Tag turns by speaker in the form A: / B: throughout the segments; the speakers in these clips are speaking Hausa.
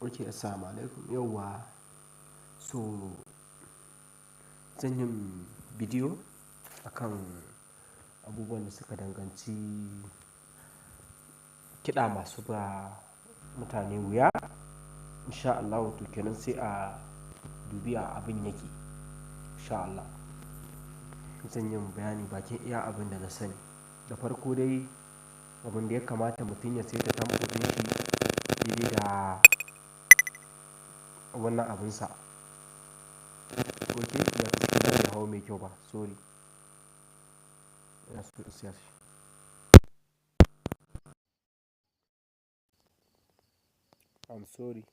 A: Ok, assalamu alaikum. Yauwa, so zan yi bidiyo akan abubuwan da suka danganci kiɗa masu ba mutane wuya. Insha Allah to kenan sai a dubi a abin yake. Insha Allah zan yi bayani bakin iya abin da na sani. Da farko dai abin da ya kamata mutum ya saita tambarin shi daidai da wannan abinsa. Ok, ya fi da hau mai kyau ba, sorry. Ya so siya shi. I'm sorry.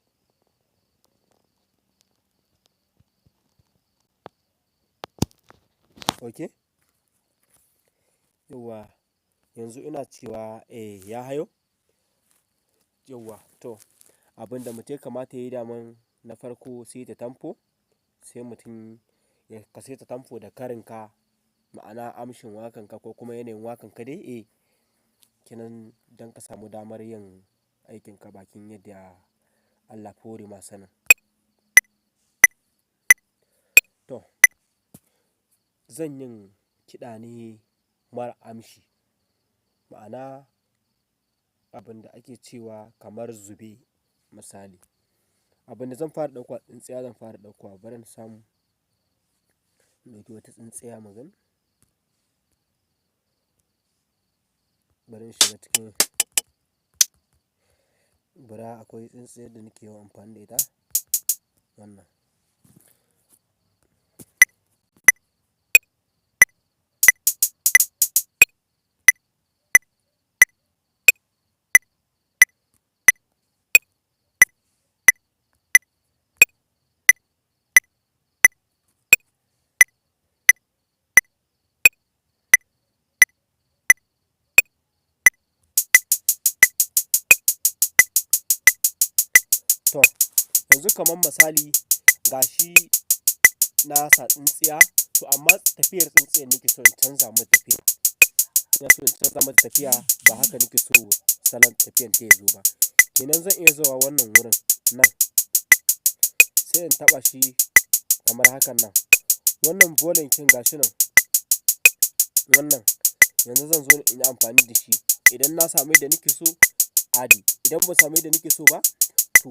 A: Ok? Yauwa, yanzu ina cewa ya hayo? Yauwa, to abin da mutum ya kamata ya yi daman na farko sai ta tamfo, sai mutum ya ka saita tamfo da karinka, ma'ana amshin wakanka ko kuma yanayin wakanka dai kenan don ka samu damar yin aikinka bakin yadda Allah ya hore ma sanin. To, zan yin kiɗa ne mara amshi, ma'ana abin da ake cewa kamar zube misali. Abin da zan fara ɗauka tsintsiya zan fara ɗauka bari in samu in ɗauki wata tsintsiya magani. Bari in shiga cikin bira akwai tsintsiyar da nake yawan amfani da ita wannan. To, yanzu kamar misali gashi na sa tsintsiya to amma tafiyar tsintsiyar nake so in canza mata tafiya. Ina so in canza mata tafiya ba haka nake so salon tafiyar ta yazo ba. Kenan zan iya zuwa wannan wurin nan sai in taɓa shi kamar hakan nan. Wannan volume kin gashi nan. Wannan yanzu zan zo in yi amfani da shi. Idan na sami yadda nake so, adi. Idan ban sami yadda nake so ba, to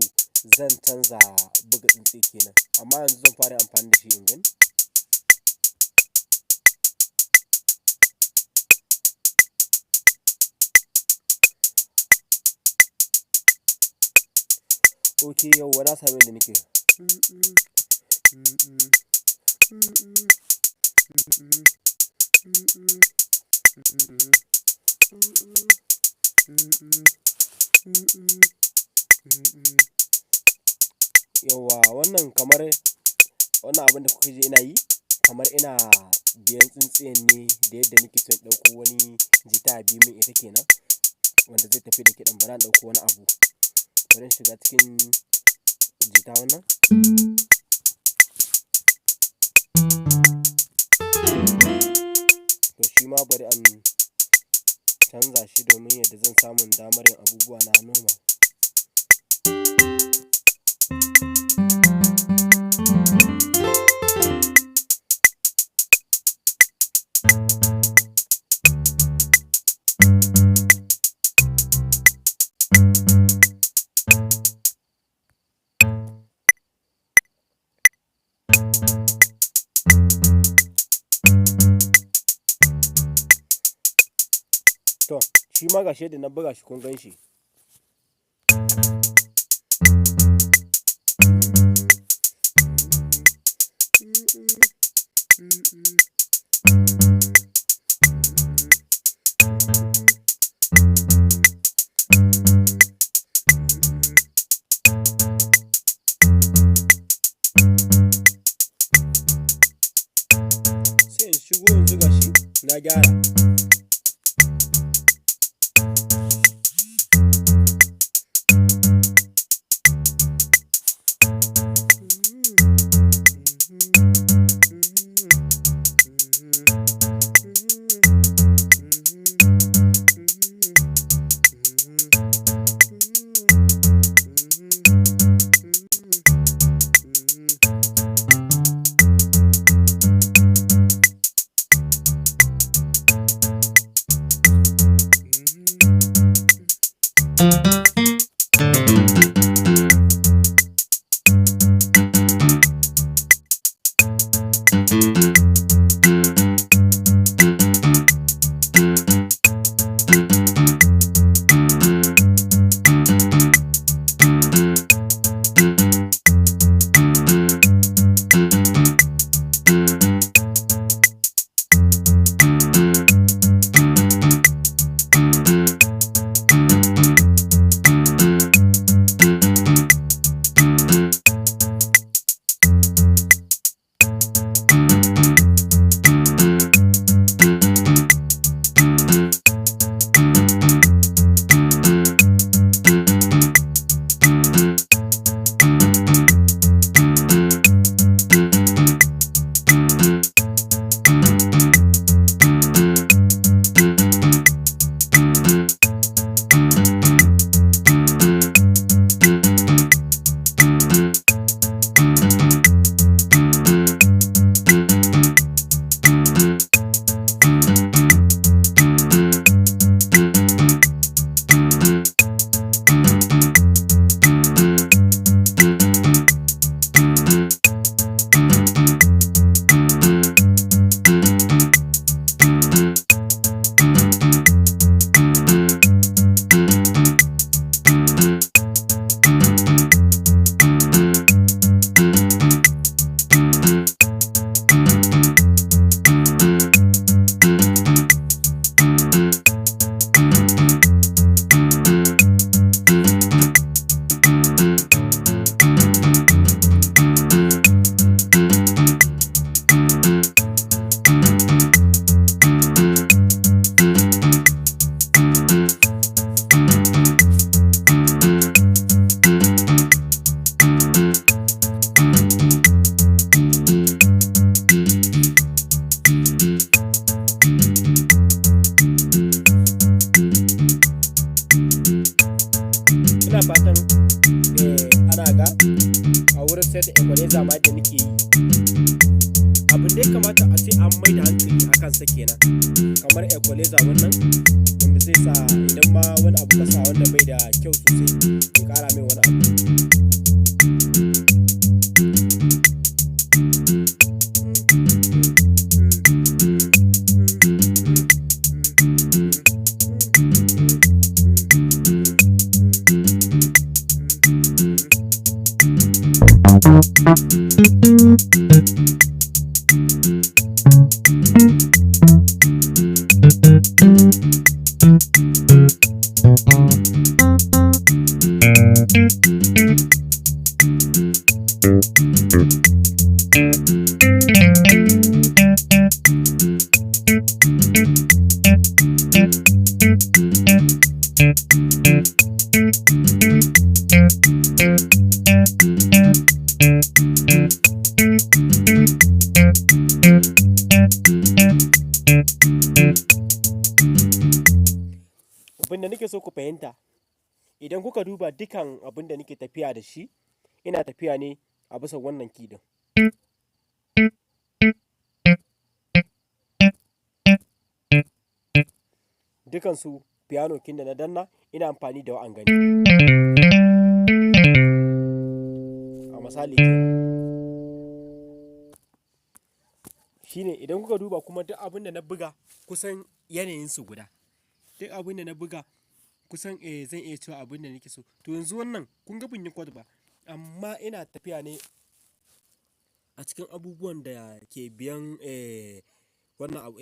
A: zan canza buga tsintsiya kenan. Amma yanzu zan fara amfani da shi in gani. Ok, yauwa na sami yadda nake. Yauwa wannan kamar wannan abin da kuka ji ina yi kamar ina biyan tsintsiyan ne da yadda nake so in ɗauko wani jita bi min ita kenan wanda zai tafi da kiɗan bana ɗauko wani abu. Bari in shiga cikin jita wannan. To shi ma bari an canza shi domin yadda zan samu damar yin abubuwa na noma. To, shi ma gashi yadda na buga shi kun gan shi. Sai in shigo yanzu gashi na gyara. Ina fatan ana ga a wurin sai da equalizer ma da nake yi abin da ya kamata a ce an mai da hankali a kansa kenan, kamar equalizer wannan wanda zai sa idan ma wani abu kasa wanda bai da kyau sosai ya kara mai wani abu. Abin da nake so ku fahimta, idan kuka duba dukan abin da nake tafiya da shi, ina tafiya ne a bisa wannan kidin. Dukansu piano kin da na danna ina amfani da wa'an gani. A misali shine idan kuka duba kuma duk abin da na buga kusan yanayinsu guda. Duk abin da na buga kusan zan iya cewa abin da nake so. To yanzu wannan kun ga ban yi chord ba, amma ina tafiya ne a cikin abubuwan da ke biyan wannan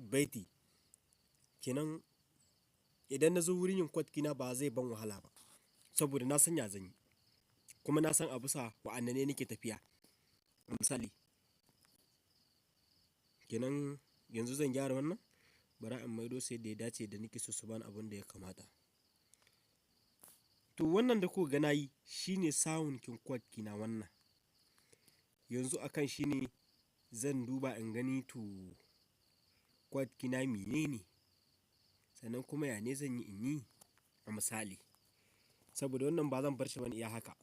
A: baiti. Kenan idan na zo wurin yin chord kina ba zai ban wahala ba, saboda na san ya zan yi. Kuma na san a bisa wa'annan ne nake tafiya. Misali, kenan yanzu zan gyara wannan. Bara in maido sai da ya dace da nake so su bani abin da ya kamata. To wannan da kuka ga nayi shine sound kin chord kina wannan. Yanzu akan shi ne zan duba in gani to chord kina menene, sannan kuma ya ne zan yi in yi a misali. Saboda wannan ba zan bar shi bane iya haka.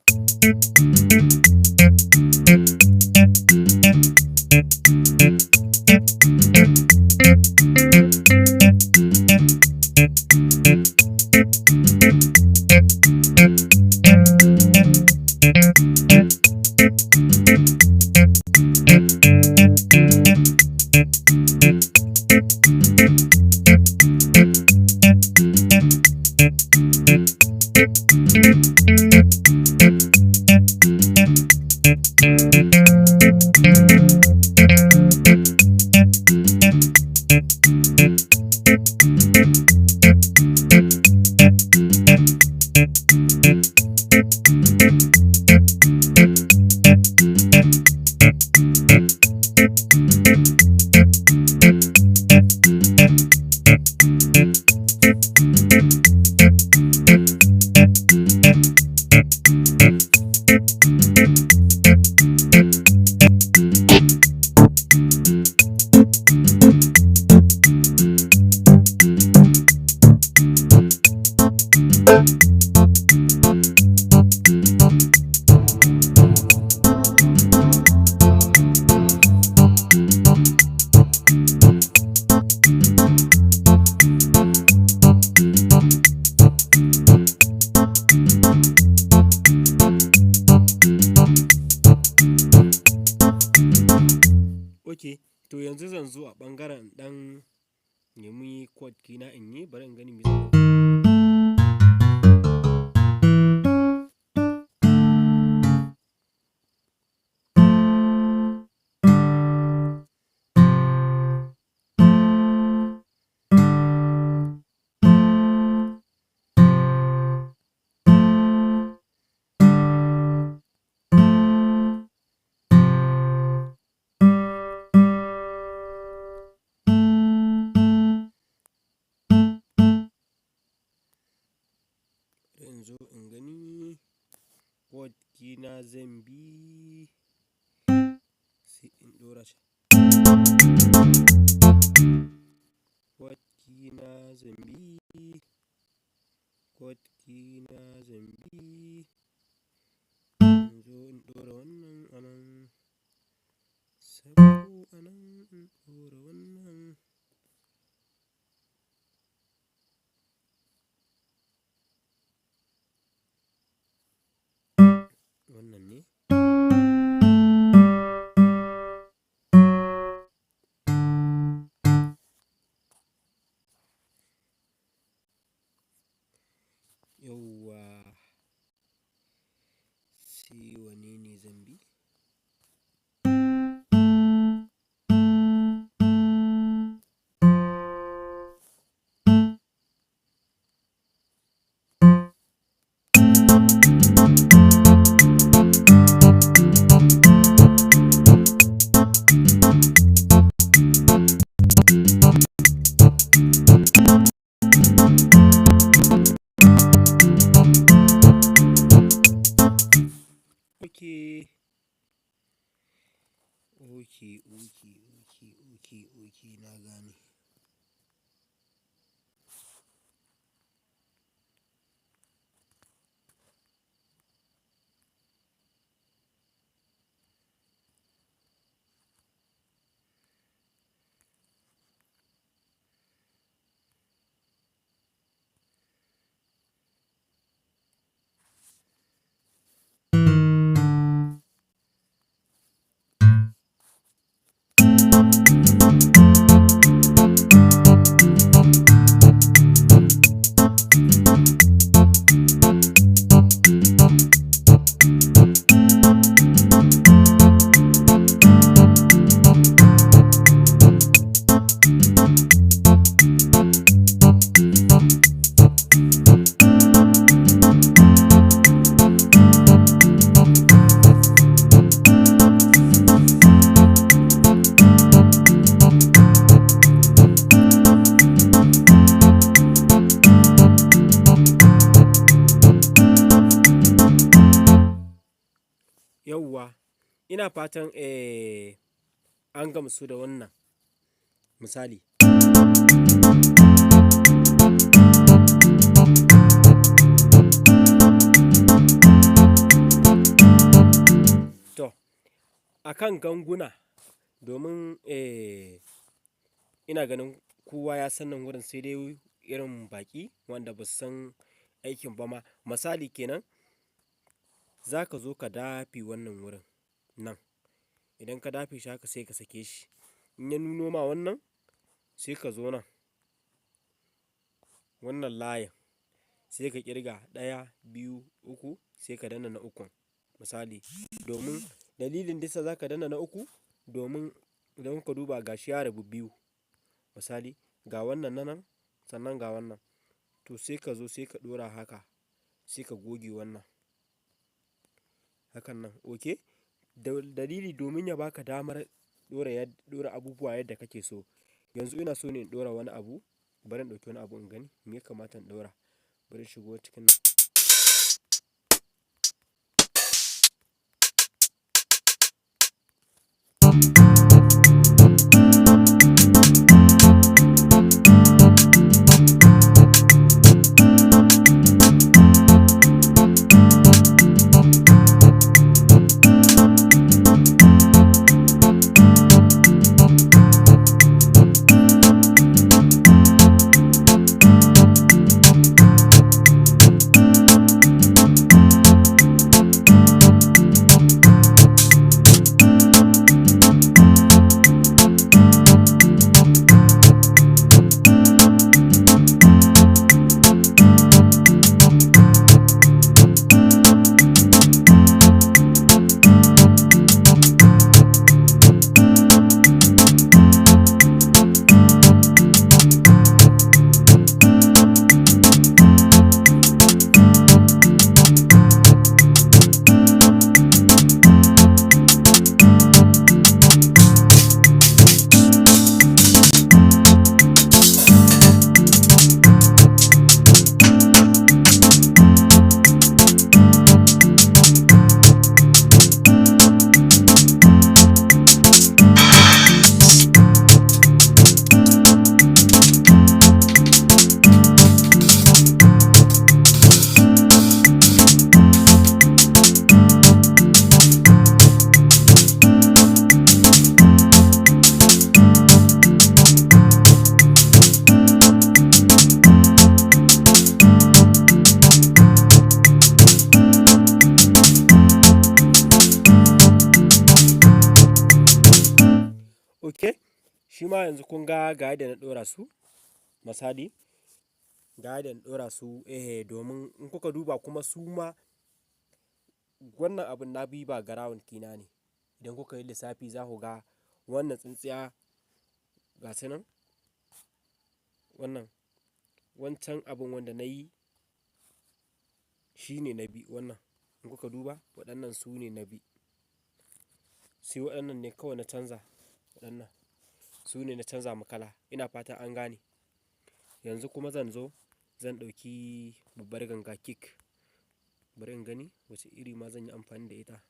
A: Ok, to yanzu zan zo a ɓangaren ɗan nemi chord kina in yi, bari in gani me zan in zo in gani chord kina zan bi sai in ɗora shi. Chord kina zan bi, chord kina zan bi, in zo in ɗora wannan anan, sabo anan in ɗora wannan. Wannan ne. Yauwa, sai wane ne zan bi? Okay. Okay, na gane. Yauwa, ina fatan an gamsu da wannan misali. To, akan ganguna domin ina ganin kowa ya san nan wurin sai dai irin baƙi wanda ba su san aikin ba ma. Misali kenan, za ka zo ka dafe wannan wurin nan. Idan ka dafe shi haka sai ka sake shi. In ya nuno ma wannan, sai ka zo nan. Wannan layin sai ka ƙirga 1, 2, 3 sai ka danna na ukun misali. Domin dalilin dasa za ka danna na uku domin idan ka duba ga shi ya rabu biyu misali, ga wannan nan sannan ga wannan. To sai ka zo sai ka ɗora haka sai ka goge wannan. Hakan nan, ok? Dalili domin ya baka damar ɗora abubuwa yadda kake so. Yanzu ina so ne in ɗora wani abu, bari in ɗauki wani abu in gani me ya kamata in ɗora. Bari in shigo cikin nan. shi ma yanzu kun ga yadda na ɗora su misali, ga yadda na ɗora su domin in kuka duba kuma su ma wannan abin na bi ba garawun kina ne. Idan kuka yi lissafi za ku ga wannan tsintsiya ga su nan, wannan wancan abin wanda na yi shi ne na bi wannan. In kuka duba waɗannan su ne na bi, sai waɗannan ne kawai na canza, waɗannan su ne na canza ma kala. Ina fata an gane. Yanzu kuma zan zo zan ɗauki babbar ganga kick, bari in gani wace iri ma zan yi amfani da ita.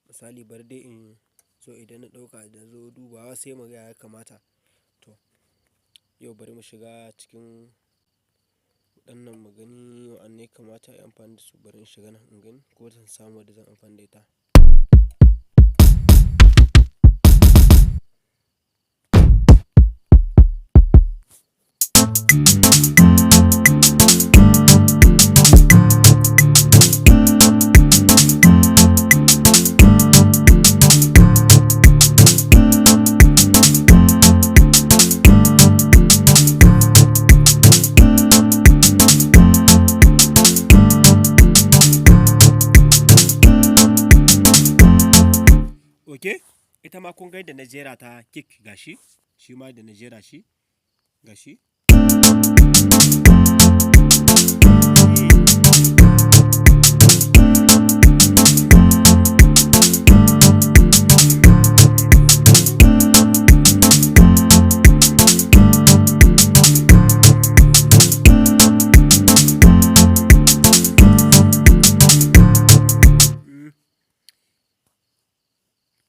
A: Misali bari dai in zo idan na ɗauka da zo dubawa sai mu ga ya kamata. To yau bari mu shiga cikin waɗannan mu gani wa'anne kamata ayi amfani da su. Bari in shiga nan in gani ko zan samu wadda zan amfani da ita. Ok, ita ma kun ga yadda na jera ta kick gashi, shi ma da na jera shi gashi.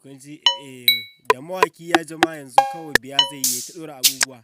A: Kun ji da mawaƙi ya jima yanzu kawai biya zai yi ta ɗora abubuwa.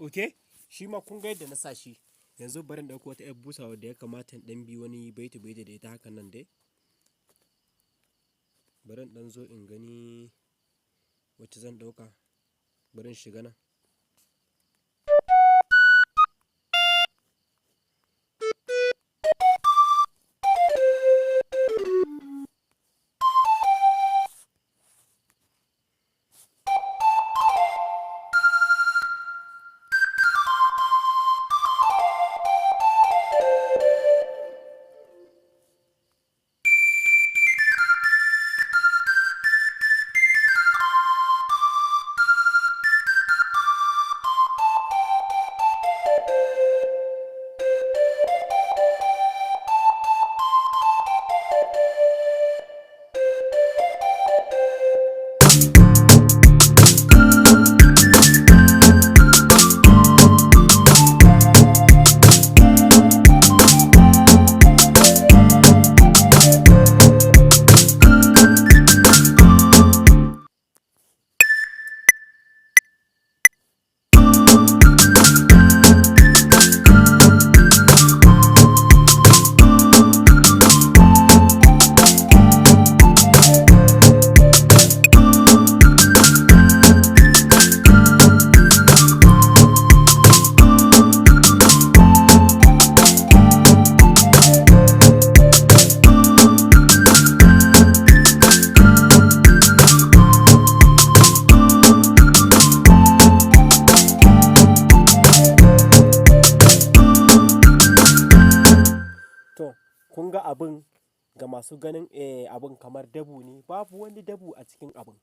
A: Ok, shi ma kun ga yadda na sa shi. Yanzu bari in ɗauko wata 'yar busa wadda ya kamata in ɗan bi wani baiti baiti da ita hakan nan dai. Bari in ɗan zo in gani wacce zan ɗauka. Bari in shiga nan. kun ga abin ga masu ganin abin kamar dabo ne, babu wani dabo a cikin abin.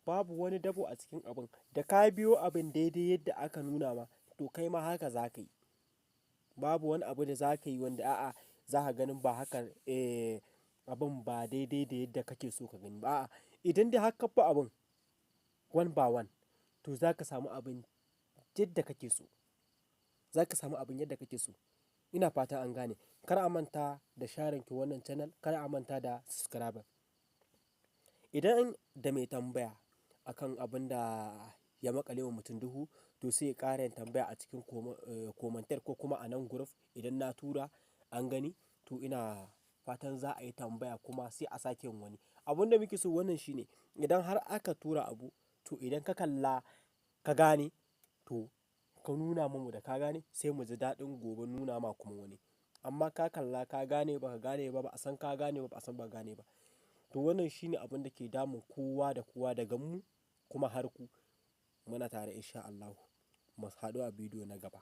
A: Babu wani dabo a cikin abin. Da ka biyo abin daidai yadda aka nuna ma to kai ma haka za ka yi. Babu wani abu da za ka yi wanda a'a za ka ganin ba haka abin ba daidai da yadda kake so ka gani ba. A'a, idan dai har ka bi abin one by one to za ka samu abin yadda kake so. Za ka samu abin yadda kake so. Ina fata an gane. Kar a manta da sharing wannan channel, kar a manta da subscribe. Idan da mai tambaya akan abin da ya maƙale wa mutum duhu to sai ya ƙara yin tambaya a cikin komantar ko kuma a nan group idan na tura an gani to ina fatan za a yi tambaya kuma sai a sake yin wani. Abin da muke so wannan shine idan har aka tura abu to idan ka kalla ka gane to ka nuna mamu da ka gane sai mu ji daɗin gobe nuna ma kuma wani. Amma ka kalla ka gane ba ka gane ba, ba a san ka gane ba, ba a san ba ka gane ba. To wannan shine abin da ke damun kowa da kowa daga mu kuma har ku. Muna tare insha Allahu. Mu haɗu a bidiyo na gaba.